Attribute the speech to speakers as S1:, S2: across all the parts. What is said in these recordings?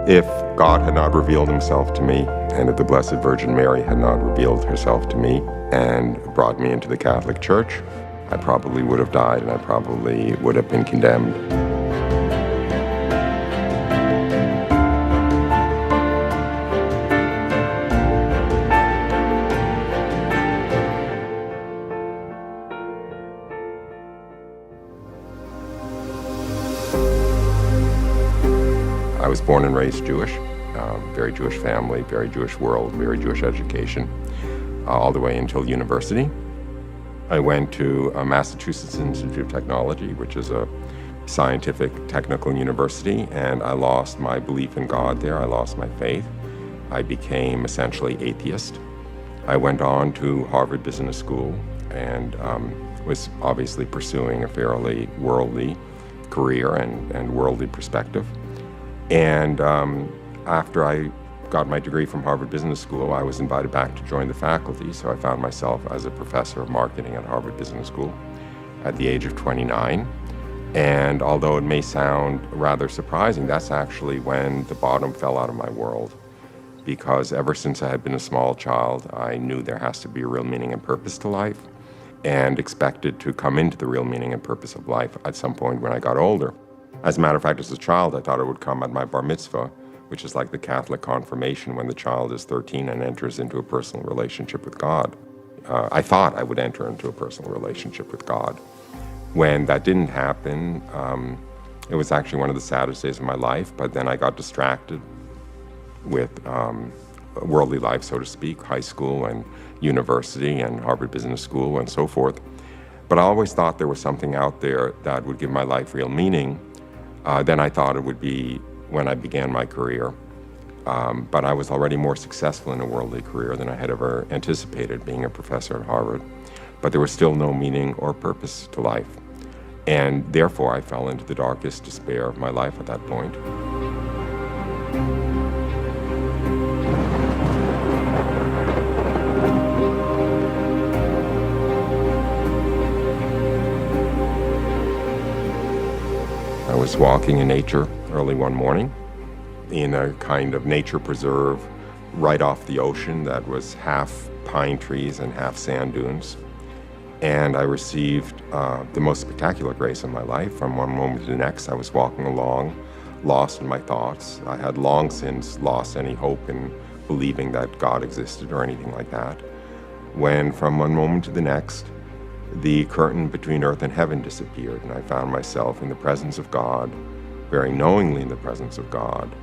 S1: If God had not revealed himself to me, and if the Blessed Virgin Mary had not revealed herself to me and brought me into the Catholic Church, I probably would have died and I probably would have been condemned. I was born and raised Jewish, very Jewish family, very Jewish world, very Jewish education, all the way until university. I went to Massachusetts Institute of Technology, which is a scientific technical university, and I lost my belief in God there. I lost my faith. I became essentially atheist. I went on to Harvard Business School and was obviously pursuing a fairly worldly career and worldly perspective. And after I got my degree from Harvard Business School, I was invited back to join the faculty, so I found myself as a professor of marketing at Harvard Business School at the age of 29. And although it may sound rather surprising, that's actually when the bottom fell out of my world. Because ever since I had been a small child, I knew there has to be a real meaning and purpose to life, and expected to come into the real meaning and purpose of life at some point when I got older. As a matter of fact, as a child, I thought it would come at my bar mitzvah, which is like the Catholic confirmation when the child is 13 and enters into a personal relationship with God. I thought I would enter into a personal relationship with God. When that didn't happen, it was actually one of the saddest days of my life, but then I got distracted with worldly life, so to speak, high school and university and Harvard Business School and so forth. But I always thought there was something out there that would give my life real meaning. Then I thought it would be when I began my career. But I was already more successful in a worldly career than I had ever anticipated being a professor at Harvard. But there was still no meaning or purpose to life. And therefore, I fell into the darkest despair of my life at that point. I was walking in nature early one morning in a kind of nature preserve right off the ocean that was half pine trees and half sand dunes. And I received the most spectacular grace in my life. From one moment to the next, I was walking along, lost in my thoughts. I had long since lost any hope in believing that God existed or anything like that. When from one moment to the next, the curtain between earth and heaven disappeared, and I found myself in the presence of God, very knowingly in the presence of God,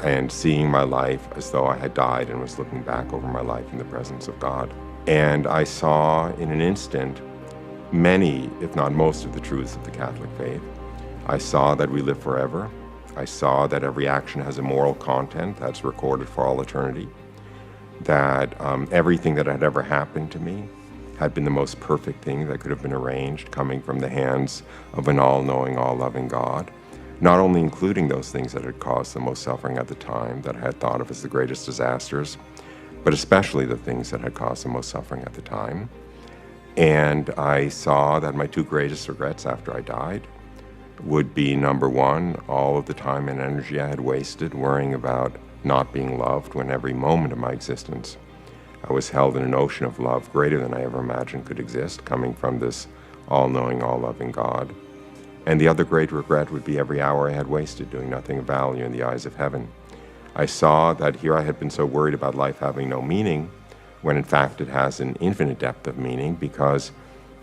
S1: and seeing my life as though I had died and was looking back over my life in the presence of God. And I saw in an instant many, if not most, of the truths of the Catholic faith. I saw that we live forever. I saw that every action has a moral content that's recorded for all eternity, that everything that had ever happened to me had been the most perfect thing that could have been arranged, coming from the hands of an all-knowing, all-loving God, not only including those things that had caused the most suffering at the time, that I had thought of as the greatest disasters, but especially the things that had caused the most suffering at the time. And I saw that my two greatest regrets after I died would be, number one, all of the time and energy I had wasted worrying about not being loved, when every moment of my existence I was held in an ocean of love greater than I ever imagined could exist, coming from this all-knowing, all-loving God. And the other great regret would be every hour I had wasted doing nothing of value in the eyes of heaven. I saw that here I had been so worried about life having no meaning, when in fact it has an infinite depth of meaning, because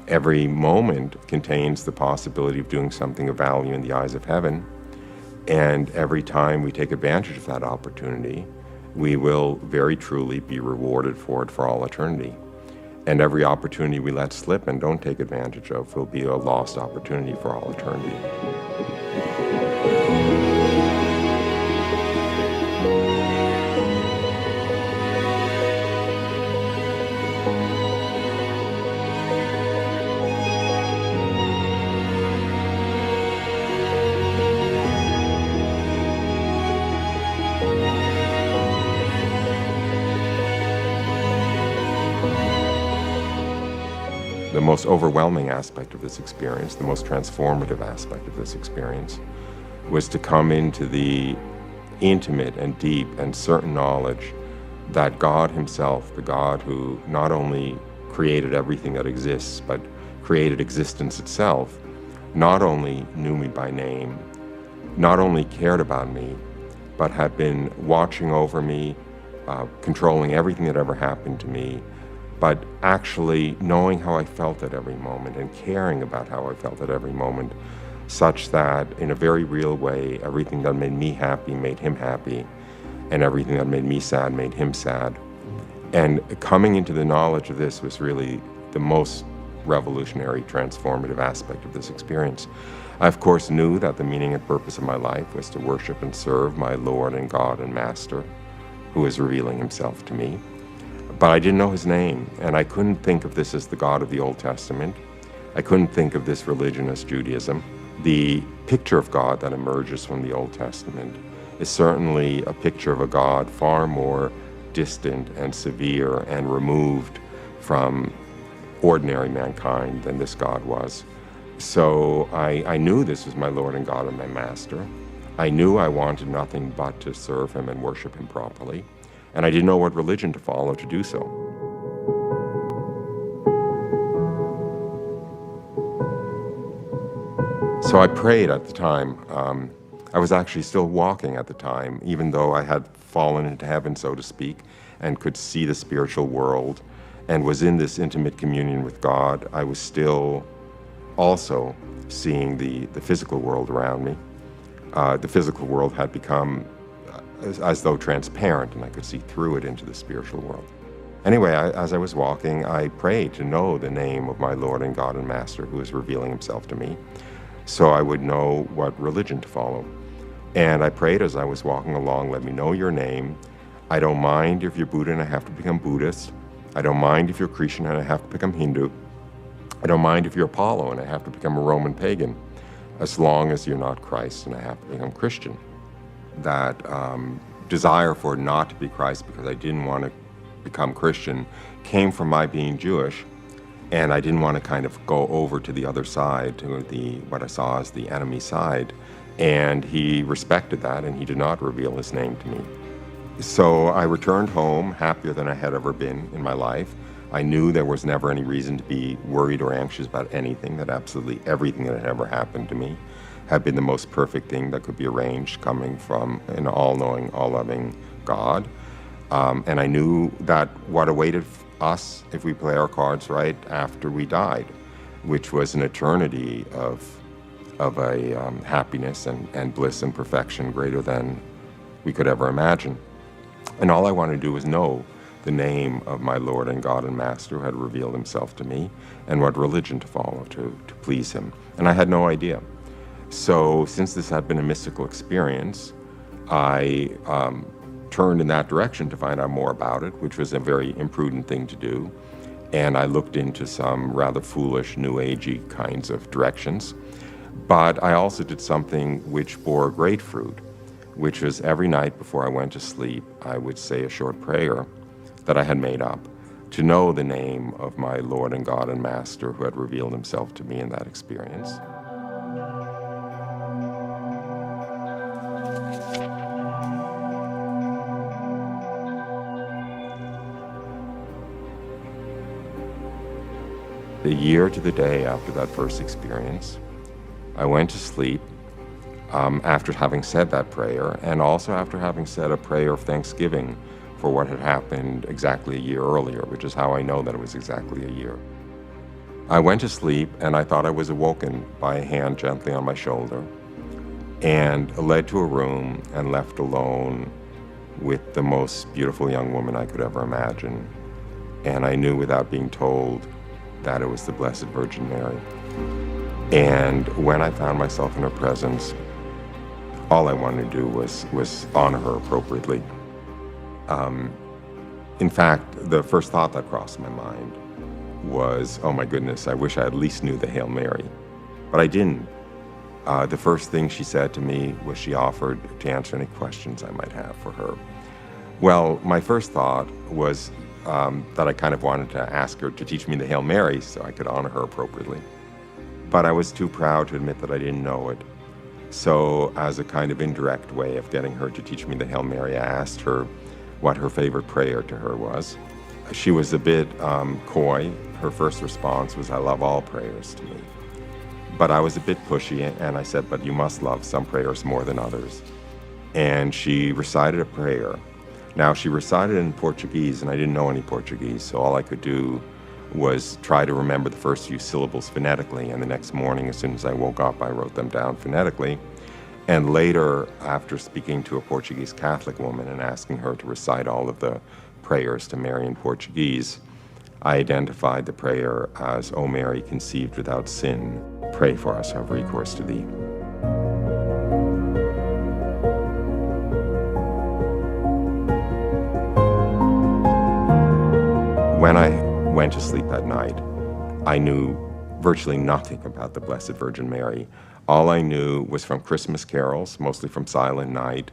S1: every moment contains the possibility of doing something of value in the eyes of heaven. And every time we take advantage of that opportunity, we will very truly be rewarded for it for all eternity. And every opportunity we let slip and don't take advantage of will be a lost opportunity for all eternity. The most overwhelming aspect of this experience, the most transformative aspect of this experience, was to come into the intimate and deep and certain knowledge that God himself, the God who not only created everything that exists, but created existence itself, not only knew me by name, not only cared about me, but had been watching over me, controlling everything that ever happened to me, but actually knowing how I felt at every moment and caring about how I felt at every moment, such that in a very real way, everything that made me happy made him happy, and everything that made me sad made him sad. And coming into the knowledge of this was really the most revolutionary, transformative aspect of this experience. I, of course, knew that the meaning and purpose of my life was to worship and serve my Lord and God and Master, who is revealing himself to me. But I didn't know his name, and I couldn't think of this as the God of the Old Testament. I couldn't think of this religion as Judaism. The picture of God that emerges from the Old Testament is certainly a picture of a God far more distant and severe and removed from ordinary mankind than this God was. So I knew this was my Lord and God and my Master. I knew I wanted nothing but to serve him and worship him properly. And I didn't know what religion to follow to do so. So I prayed at the time. I was actually still walking at the time, even though I had fallen into heaven, so to speak, and could see the spiritual world and was in this intimate communion with God. I was still also seeing the physical world around me. The physical world had become as though transparent, and I could see through it into the spiritual world. Anyway, as I was walking, I prayed to know the name of my Lord and God and Master who is revealing himself to me, so I would know what religion to follow. And I prayed as I was walking along, let me know your name. I don't mind if you're Buddha and I have to become Buddhist. I don't mind if you're Christian and I have to become Hindu. I don't mind if you're Apollo and I have to become a Roman pagan, as long as you're not Christ and I have to become Christian. That desire for not to be Christ because I didn't want to become Christian came from my being Jewish, and I didn't want to kind of go over to the other side, to what I saw as the enemy side, and he respected that and he did not reveal his name to me. So I returned home happier than I had ever been in my life. I knew there was never any reason to be worried or anxious about anything, that absolutely everything that had ever happened to me had been the most perfect thing that could be arranged, coming from an all-knowing, all-loving God. And I knew that what awaited us, if we play our cards right, after we died, which was an eternity of a happiness and bliss and perfection greater than we could ever imagine. And all I wanted to do was know the name of my Lord and God and Master who had revealed himself to me, and what religion to follow to please him. And I had no idea. So since this had been a mystical experience, I turned in that direction to find out more about it, which was a very imprudent thing to do. And I looked into some rather foolish, new agey kinds of directions. But I also did something which bore great fruit, which was every night before I went to sleep, I would say a short prayer that I had made up to know the name of my Lord and God and Master who had revealed himself to me in that experience. The year to the day after that first experience, I went to sleep after having said that prayer, and also after having said a prayer of thanksgiving for what had happened exactly a year earlier, which is how I know that it was exactly a year. I went to sleep, and I thought I was awoken by a hand gently on my shoulder, and led to a room and left alone with the most beautiful young woman I could ever imagine. And I knew without being told that it was the Blessed Virgin Mary. And when I found myself in her presence, all I wanted to do was honor her appropriately. In fact, the first thought that crossed my mind was, oh my goodness, I wish I at least knew the Hail Mary. But I didn't. The first thing she said to me was she offered to answer any questions I might have for her. Well, my first thought was that I kind of wanted to ask her to teach me the Hail Mary so I could honor her appropriately. But I was too proud to admit that I didn't know it. So as a kind of indirect way of getting her to teach me the Hail Mary, I asked her what her favorite prayer to her was. She was a bit coy. Her first response was, "I love all prayers," to me. But I was a bit pushy, and I said, "But you must love some prayers more than others." And she recited a prayer. Now, she recited it in Portuguese, and I didn't know any Portuguese, so all I could do was try to remember the first few syllables phonetically, and the next morning, as soon as I woke up, I wrote them down phonetically. And later, after speaking to a Portuguese Catholic woman and asking her to recite all of the prayers to Mary in Portuguese, I identified the prayer as, "O Mary, conceived without sin, pray for us who have recourse to thee." When I went to sleep at night, I knew virtually nothing about the Blessed Virgin Mary. All I knew was from Christmas carols, mostly from Silent Night,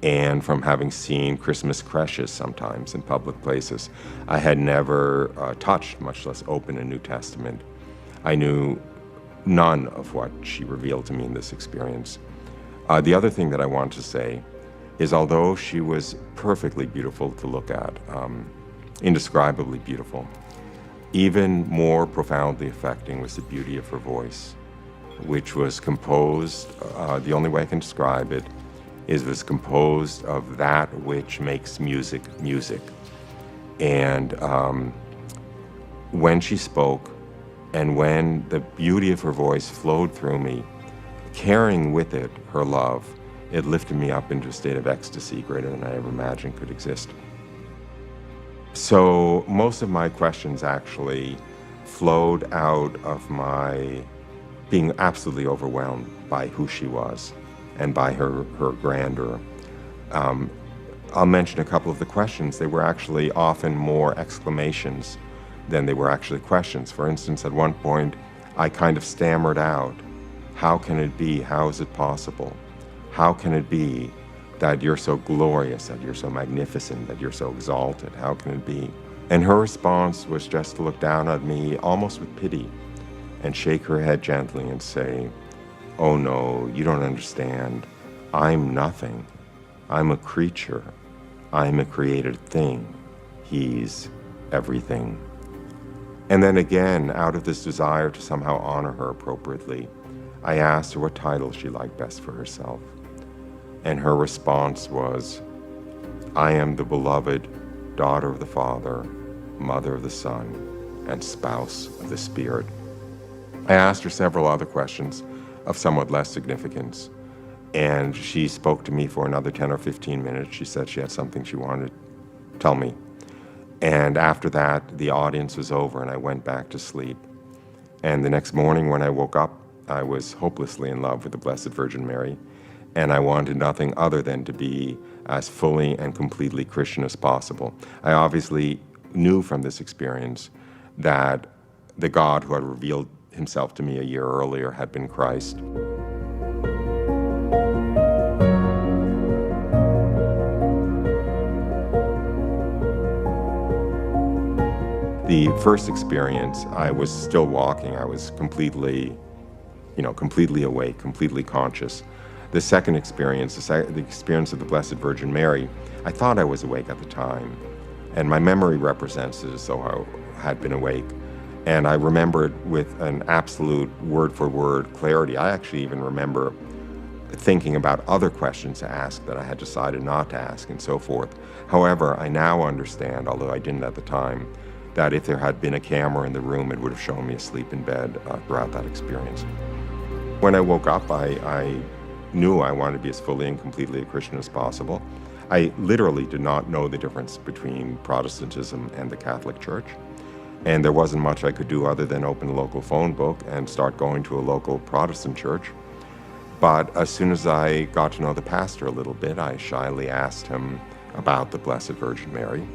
S1: and from having seen Christmas creches sometimes in public places. I had never touched, much less opened, a New Testament. I knew none of what she revealed to me in this experience. The other thing that I want to say is, although she was perfectly beautiful to look at, indescribably beautiful, even more profoundly affecting was the beauty of her voice, which was composed, the only way I can describe it, is it was composed of that which makes music music. And when she spoke, and when the beauty of her voice flowed through me, carrying with it her love, it lifted me up into a state of ecstasy greater than I ever imagined could exist. So most of my questions actually flowed out of my being absolutely overwhelmed by who she was and by her grandeur. I'll mention a couple of the questions. They were actually often more exclamations than they were actually questions. For instance, at one point, I kind of stammered out, "How can it be? How is it possible? How can it be that you're so glorious, that you're so magnificent, that you're so exalted? How can it be?" And her response was just to look down at me almost with pity and shake her head gently and say, "Oh no, you don't understand. I'm nothing. I'm a creature. I'm a created thing. He's everything." And then again, out of this desire to somehow honor her appropriately, I asked her what title she liked best for herself. And her response was, "I am the beloved daughter of the Father, mother of the Son, and spouse of the Spirit." I asked her several other questions of somewhat less significance, and she spoke to me for another 10 or 15 minutes. She said she had something she wanted to tell me. And after that, the audience was over, and I went back to sleep. And the next morning when I woke up, I was hopelessly in love with the Blessed Virgin Mary, and I wanted nothing other than to be as fully and completely Christian as possible. I obviously knew from this experience that the God who had revealed himself to me a year earlier had been Christ. The first experience, I was still walking. I was completely awake, completely conscious. The second experience, the experience of the Blessed Virgin Mary, I thought I was awake at the time, and my memory represents it as though I had been awake. And I remember it with an absolute word-for-word clarity. I actually even remember thinking about other questions to ask that I had decided not to ask, and so forth. However, I now understand, although I didn't at the time, that if there had been a camera in the room, it would have shown me asleep in bed throughout that experience. When I woke up, I knew I wanted to be as fully and completely a Christian as possible. I literally did not know the difference between Protestantism and the Catholic Church, and there wasn't much I could do other than open a local phone book and start going to a local Protestant church. But as soon as I got to know the pastor a little bit, I shyly asked him about the Blessed Virgin Mary.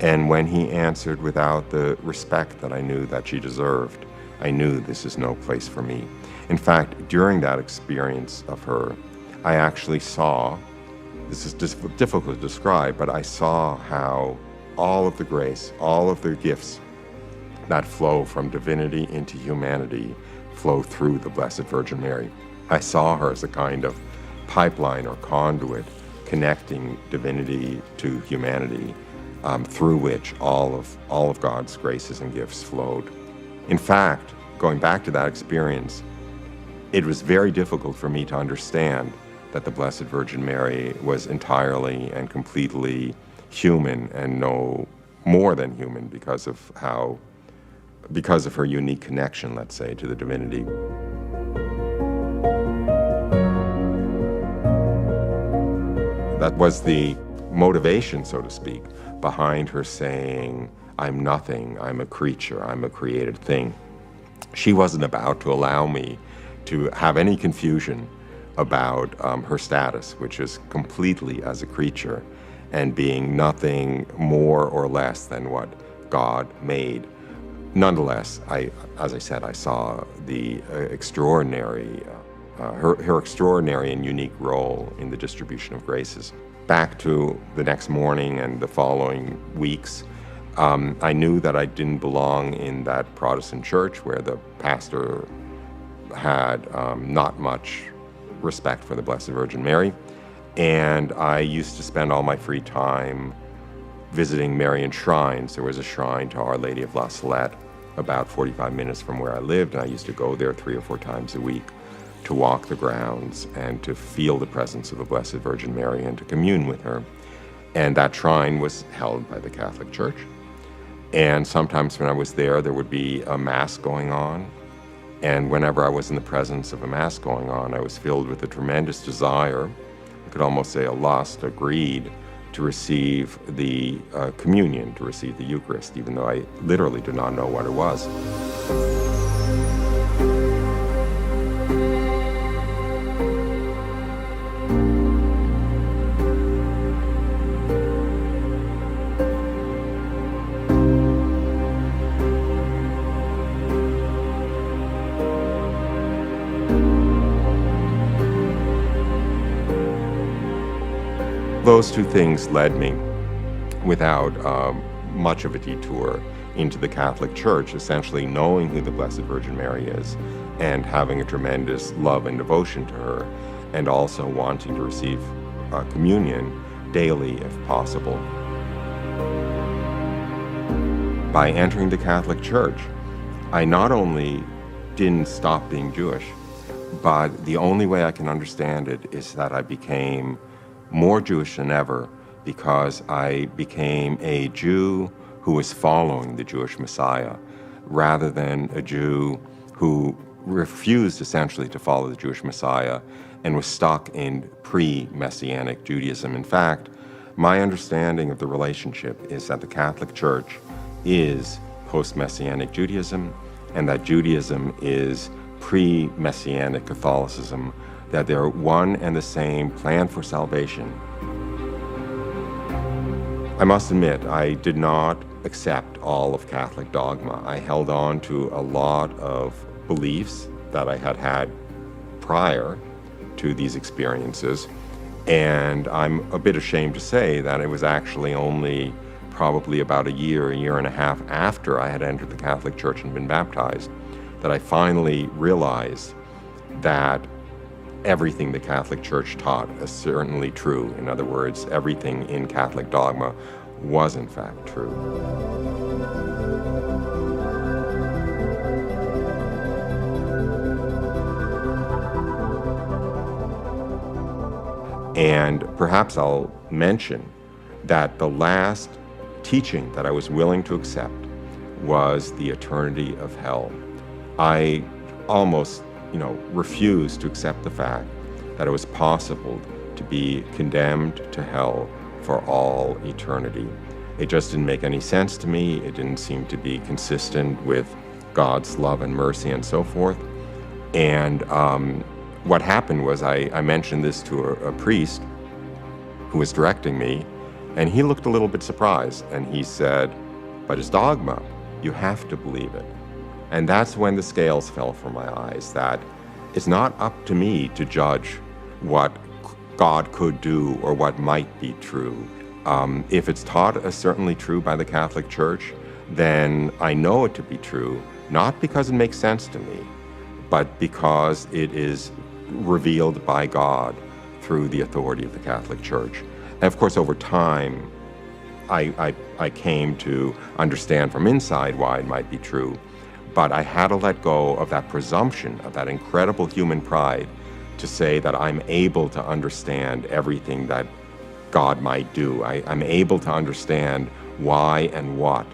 S1: And when he answered without the respect that I knew that she deserved, I knew this is no place for me. In fact, during that experience of her, I actually saw, this is difficult to describe, but I saw how all of the grace, all of the gifts that flow from divinity into humanity flow through the Blessed Virgin Mary. I saw her as a kind of pipeline or conduit connecting divinity to humanity, through which all of God's graces and gifts flowed. In fact, going back to that experience, it was very difficult for me to understand that the Blessed Virgin Mary was entirely and completely human and no more than human because of her unique connection, let's say, to the divinity. That was the motivation, so to speak, behind her saying, "I'm nothing, I'm a creature, I'm a created thing." She wasn't about to allow me to have any confusion about her status, which is completely as a creature and being nothing more or less than what God made. Nonetheless, as I said, I saw the her extraordinary and unique role in the distribution of graces. Back to the next morning and the following weeks, I knew that I didn't belong in that Protestant church where the pastor had not much respect for the Blessed Virgin Mary, and I used to spend all my free time visiting Marian shrines. There was a shrine to Our Lady of La Salette about 45 minutes from where I lived, and I used to go there 3 or 4 times a week to walk the grounds and to feel the presence of the Blessed Virgin Mary and to commune with her. And that shrine was held by the Catholic Church. And sometimes when I was there, there would be a Mass going on. And whenever I was in the presence of a Mass going on, I was filled with a tremendous desire, I could almost say a lust, a greed, to receive the communion, to receive the Eucharist, even though I literally did not know what it was. Those two things led me, without much of a detour, into the Catholic Church, essentially knowing who the Blessed Virgin Mary is and having a tremendous love and devotion to her, and also wanting to receive communion daily if possible. By entering the Catholic Church, I not only didn't stop being Jewish, but the only way I can understand it is that I became more Jewish than ever, because I became a Jew who was following the Jewish Messiah, rather than a Jew who refused essentially to follow the Jewish Messiah and was stuck in pre-Messianic Judaism. In fact, my understanding of the relationship is that the Catholic Church is post-Messianic Judaism, and that Judaism is pre-Messianic Catholicism, that they're one and the same plan for salvation. I must admit, I did not accept all of Catholic dogma. I held on to a lot of beliefs that I had had prior to these experiences, and I'm a bit ashamed to say that it was actually only probably about a year and a half after I had entered the Catholic Church and been baptized that I finally realized that everything the Catholic Church taught is certainly true. In other words, everything in Catholic dogma was in fact true. And perhaps I'll mention that the last teaching that I was willing to accept was the eternity of hell. I almost refused to accept the fact that it was possible to be condemned to hell for all eternity. It just didn't make any sense to me. It didn't seem to be consistent with God's love and mercy and so forth. And what happened was I mentioned this to a priest who was directing me, and he looked a little bit surprised, and he said, "But it's dogma. You have to believe it." And that's when the scales fell from my eyes, that it's not up to me to judge what God could do or what might be true. If it's taught as certainly true by the Catholic Church, then I know it to be true, not because it makes sense to me, but because it is revealed by God through the authority of the Catholic Church. And of course, over time, I came to understand from inside why it might be true, but I had to let go of that presumption, of that incredible human pride, to say that I'm able to understand everything that God might do. I'm able to understand why and what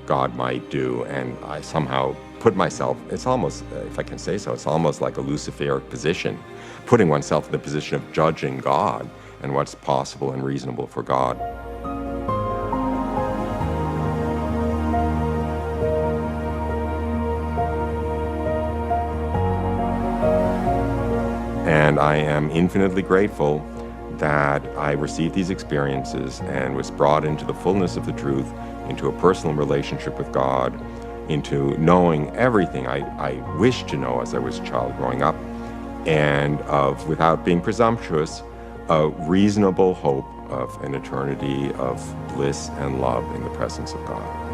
S1: God might do, and I somehow put myself, it's almost, if I can say so, it's almost like a Luciferic position, putting oneself in the position of judging God and what's possible and reasonable for God. And I am infinitely grateful that I received these experiences and was brought into the fullness of the truth, into a personal relationship with God, into knowing everything I wished to know as I was a child growing up, and of, without being presumptuous, a reasonable hope of an eternity of bliss and love in the presence of God.